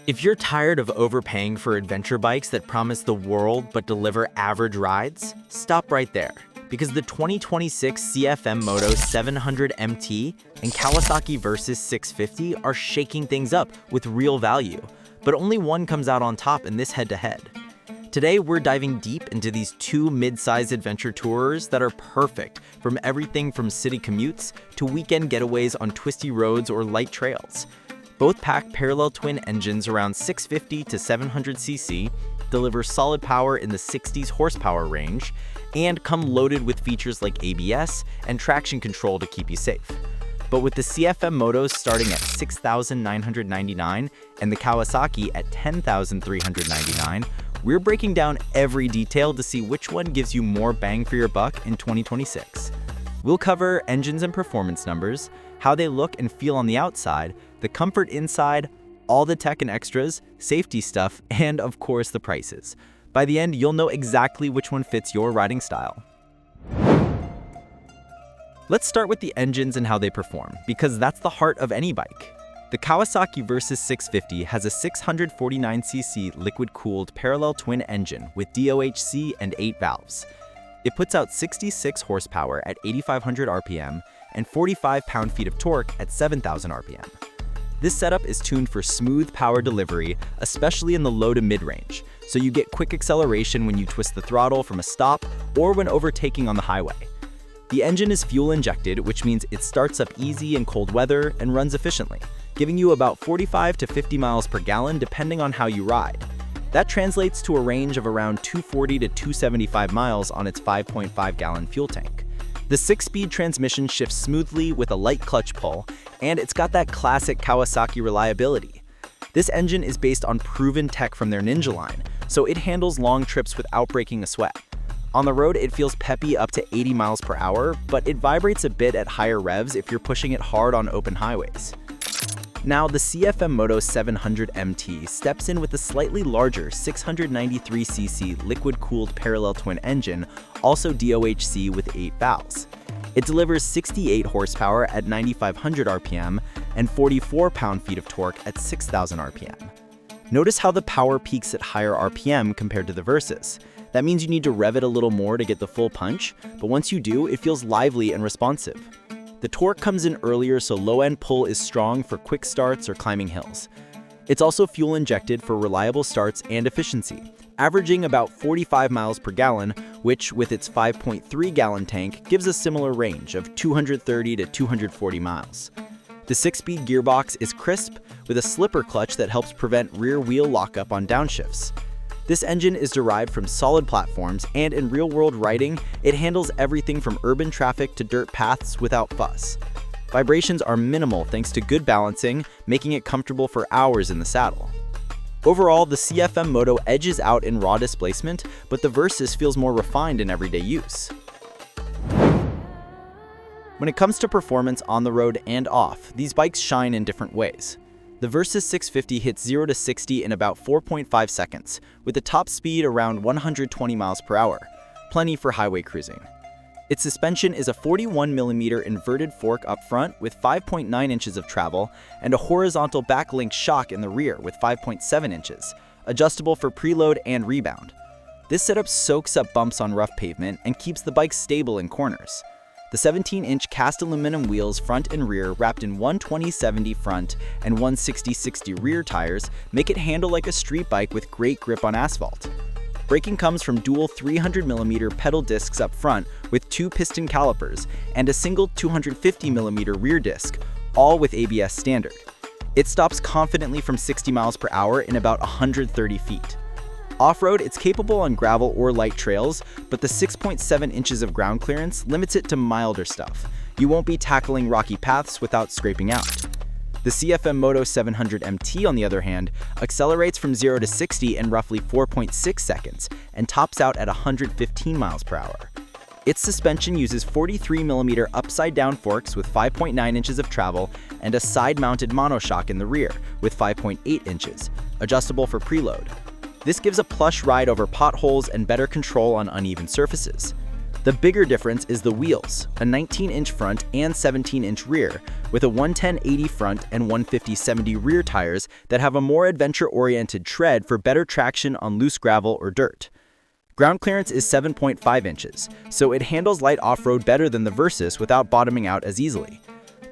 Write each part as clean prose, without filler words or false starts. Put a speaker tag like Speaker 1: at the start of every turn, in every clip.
Speaker 1: If you're tired of overpaying for adventure bikes that promise the world but deliver average rides, stop right there. Because the 2026 CFMOTO 700MT and Kawasaki Versys 650 are shaking things up with real value, but only one comes out on top in this head-to-head. Today, we're diving deep into these two mid-sized adventure tourers that are perfect from everything from city commutes to weekend getaways on twisty roads or light trails. Both pack parallel twin engines around 650 to 700cc, deliver solid power in the 60s horsepower range, and come loaded with features like ABS and traction control to keep you safe. But with the CFMOTOs starting at $6,999 and the Kawasaki at $10,399, we're breaking down every detail to see which one gives you more bang for your buck in 2026. We'll cover engines and performance numbers, how they look and feel on the outside, the comfort inside, all the tech and extras, safety stuff, and of course the prices. By the end, you'll know exactly which one fits your riding style. Let's start with the engines and how they perform, because that's the heart of any bike. The Kawasaki Versys 650 has a 649cc liquid-cooled parallel twin engine with DOHC and 8 valves. It puts out 66 horsepower at 8,500 RPM and 45 pound-feet of torque at 7,000 RPM. This setup is tuned for smooth power delivery, especially in the low to mid-range, so you get quick acceleration when you twist the throttle from a stop or when overtaking on the highway. The engine is fuel-injected, which means it starts up easy in cold weather and runs efficiently, giving you about 45 to 50 miles per gallon depending on how you ride. That translates to a range of around 240 to 275 miles on its 5.5-gallon fuel tank. The 6-speed transmission shifts smoothly with a light clutch pull, and it's got that classic Kawasaki reliability. This engine is based on proven tech from their Ninja line, so it handles long trips without breaking a sweat. On the road, it feels peppy up to 80 miles per hour, but it vibrates a bit at higher revs if you're pushing it hard on open highways. Now, the CFMOTO 700MT steps in with a slightly larger 693cc liquid-cooled parallel twin engine, also DOHC with 8 valves. It delivers 68 horsepower at 9,500 RPM and 44 pound-feet of torque at 6,000 RPM. Notice how the power peaks at higher RPM compared to the Versys. That means you need to rev it a little more to get the full punch, but once you do, it feels lively and responsive. The torque comes in earlier, so low-end pull is strong for quick starts or climbing hills. It's also fuel-injected for reliable starts and efficiency, averaging about 45 miles per gallon, which, with its 5.3-gallon tank, gives a similar range of 230 to 240 miles. The 6-speed gearbox is crisp, with a slipper clutch that helps prevent rear wheel lockup on downshifts. This engine is derived from solid platforms, and in real-world riding, it handles everything from urban traffic to dirt paths without fuss. Vibrations are minimal thanks to good balancing, making it comfortable for hours in the saddle. Overall, the CFMOTO edges out in raw displacement, but the Versys feels more refined in everyday use. When it comes to performance on the road and off, these bikes shine in different ways. The Versys 650 hits 0 to 60 in about 4.5 seconds, with a top speed around 120 miles per hour, plenty for highway cruising. Its suspension is a 41mm inverted fork up front with 5.9 inches of travel and a horizontal backlink shock in the rear with 5.7 inches, adjustable for preload and rebound. This setup soaks up bumps on rough pavement and keeps the bike stable in corners. The 17-inch cast aluminum wheels front and rear wrapped in 120/70 front and 160/60 rear tires make it handle like a street bike with great grip on asphalt. Braking comes from dual 300mm pedal discs up front with 2 piston calipers and a single 250mm rear disc, all with ABS standard. It stops confidently from 60 miles per hour in about 130 feet. Off-road, it's capable on gravel or light trails, but the 6.7 inches of ground clearance limits it to milder stuff. You won't be tackling rocky paths without scraping out. The CFMOTO 700MT, on the other hand, accelerates from 0 to 60 in roughly 4.6 seconds and tops out at 115 miles per hour. Its suspension uses 43mm upside-down forks with 5.9 inches of travel and a side-mounted monoshock in the rear with 5.8 inches, adjustable for preload. This gives a plush ride over potholes and better control on uneven surfaces. The bigger difference is the wheels, a 19-inch front and 17-inch rear, with a 110/80 front and 150/70 rear tires that have a more adventure-oriented tread for better traction on loose gravel or dirt. Ground clearance is 7.5 inches, so it handles light off-road better than the Versys without bottoming out as easily.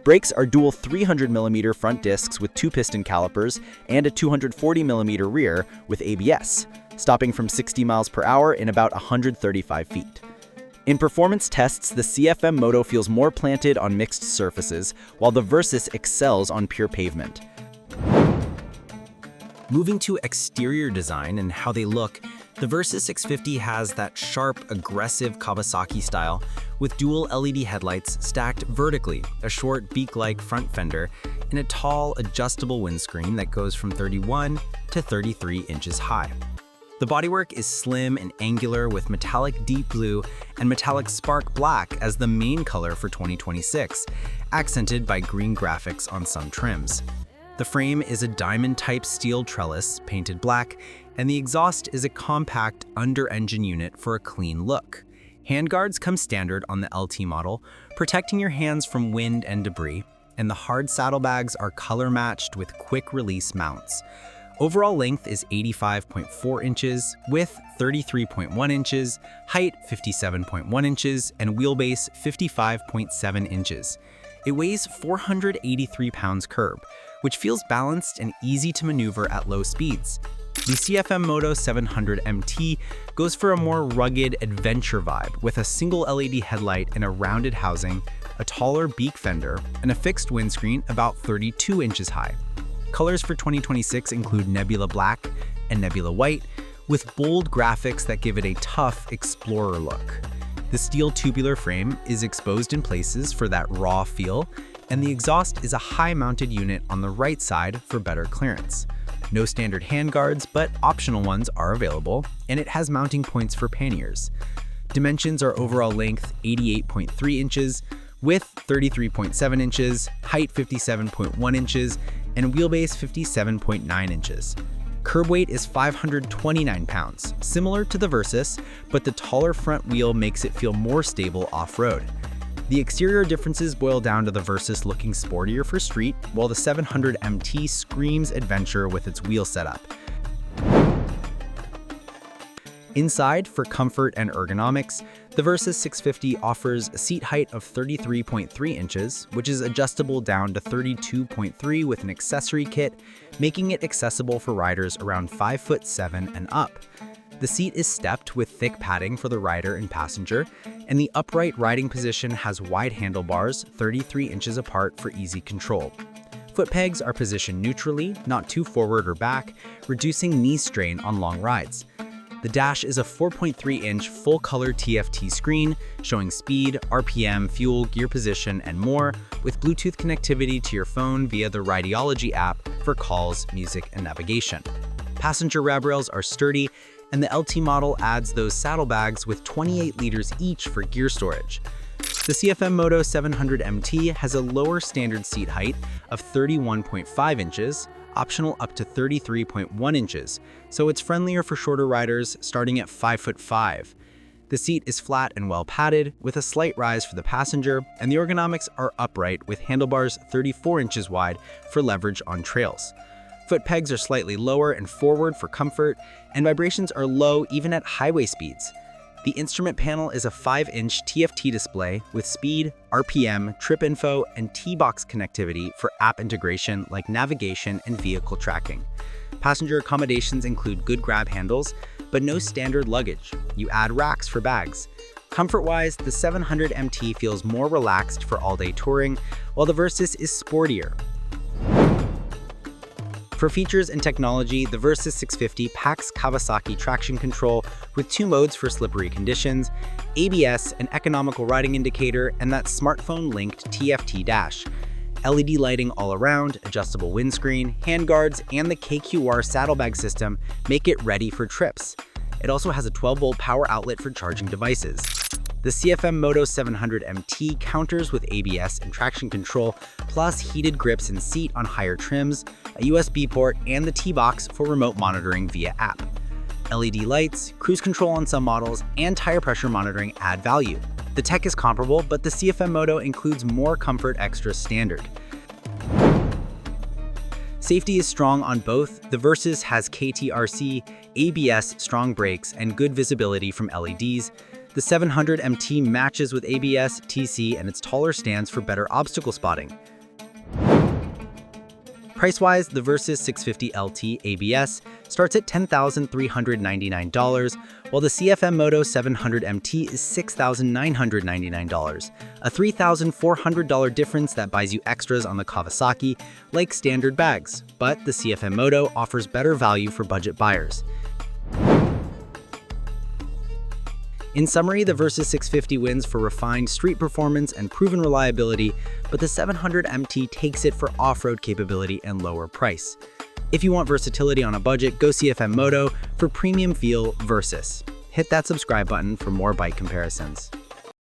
Speaker 1: Brakes are dual 300mm front discs with 2-piston calipers and a 240mm rear with ABS, stopping from 60 miles per hour in about 135 feet. In performance tests, the CFMOTO feels more planted on mixed surfaces, while the Versys excels on pure pavement. Moving to exterior design and how they look, the Versys 650 has that sharp, aggressive Kawasaki style with dual LED headlights stacked vertically, a short beak-like front fender, and a tall, adjustable windscreen that goes from 31 to 33 inches high. The bodywork is slim and angular with metallic deep blue and metallic spark black as the main color for 2026, accented by green graphics on some trims. The frame is a diamond-type steel trellis painted black, and the exhaust is a compact under-engine unit for a clean look. Handguards come standard on the LT model, protecting your hands from wind and debris, and the hard saddlebags are color-matched with quick-release mounts. Overall length is 85.4 inches, width 33.1 inches, height 57.1 inches, and wheelbase 55.7 inches. It weighs 483 pounds curb, which feels balanced and easy to maneuver at low speeds. The CFMOTO 700MT goes for a more rugged adventure vibe with a single LED headlight and a rounded housing, a taller beak fender, and a fixed windscreen about 32 inches high. Colors for 2026 include Nebula Black and Nebula White, with bold graphics that give it a tough explorer look. The steel tubular frame is exposed in places for that raw feel, and the exhaust is a high-mounted unit on the right side for better clearance. No standard handguards, but optional ones are available, and it has mounting points for panniers. Dimensions are overall length 88.3 inches, width 33.7 inches, height 57.1 inches, and wheelbase 57.9 inches. Curb weight is 529 pounds, similar to the Versys, but the taller front wheel makes it feel more stable off-road. The exterior differences boil down to the Versys looking sportier for street, while the 700MT screams adventure with its wheel setup. Inside, for comfort and ergonomics, the Versys 650 offers a seat height of 33.3 inches, which is adjustable down to 32.3 with an accessory kit, making it accessible for riders around 5'7" and up. The seat is stepped with thick padding for the rider and passenger, and the upright riding position has wide handlebars 33 inches apart for easy control. Foot pegs are positioned neutrally, not too forward or back, reducing knee strain on long rides. The dash is a 4.3-inch full-color TFT screen showing speed, RPM, fuel, gear position, and more, with Bluetooth connectivity to your phone via the Rideology app for calls, music, and navigation. Passenger grab rails are sturdy, and the LT model adds those saddlebags with 28 liters each for gear storage. The CFMOTO 700MT has a lower standard seat height of 31.5 inches, optional up to 33.1 inches, so it's friendlier for shorter riders starting at 5'5". The seat is flat and well padded, with a slight rise for the passenger, and the ergonomics are upright with handlebars 34 inches wide for leverage on trails. Foot pegs are slightly lower and forward for comfort, and vibrations are low even at highway speeds. The instrument panel is a 5-inch TFT display with speed, RPM, trip info, and T-Box connectivity for app integration like navigation and vehicle tracking. Passenger accommodations include good grab handles, but no standard luggage. You add racks for bags. Comfort-wise, the 700MT feels more relaxed for all-day touring, while the Versys is sportier. For features and technology, the Versys 650 packs Kawasaki traction control with 2 modes for slippery conditions, ABS, an economical riding indicator, and that smartphone-linked TFT dash. LED lighting all around, adjustable windscreen, handguards, and the KQR saddlebag system make it ready for trips. It also has a 12-volt power outlet for charging devices. The CFMOTO 700MT counters with ABS and traction control, plus heated grips and seat on higher trims, a USB port, and the T-Box for remote monitoring via app. LED lights, cruise control on some models, and tire pressure monitoring add value. The tech is comparable, but the CFMOTO includes more comfort extras standard. Safety is strong on both. The Versys has KTRC, ABS, strong brakes, and good visibility from LEDs. The 700MT matches with ABS, TC, and its taller stands for better obstacle spotting. Price-wise, the Versys 650LT ABS starts at $10,399, while the CFMOTO 700MT is $6,999, a $3,400 difference that buys you extras on the Kawasaki, like standard bags, but the CFMOTO offers better value for budget buyers. In summary, the Versys 650 wins for refined street performance and proven reliability, but the 700MT takes it for off-road capability and lower price. If you want versatility on a budget, go CFMOTO. For premium feel, Versys. Hit that subscribe button for more bike comparisons.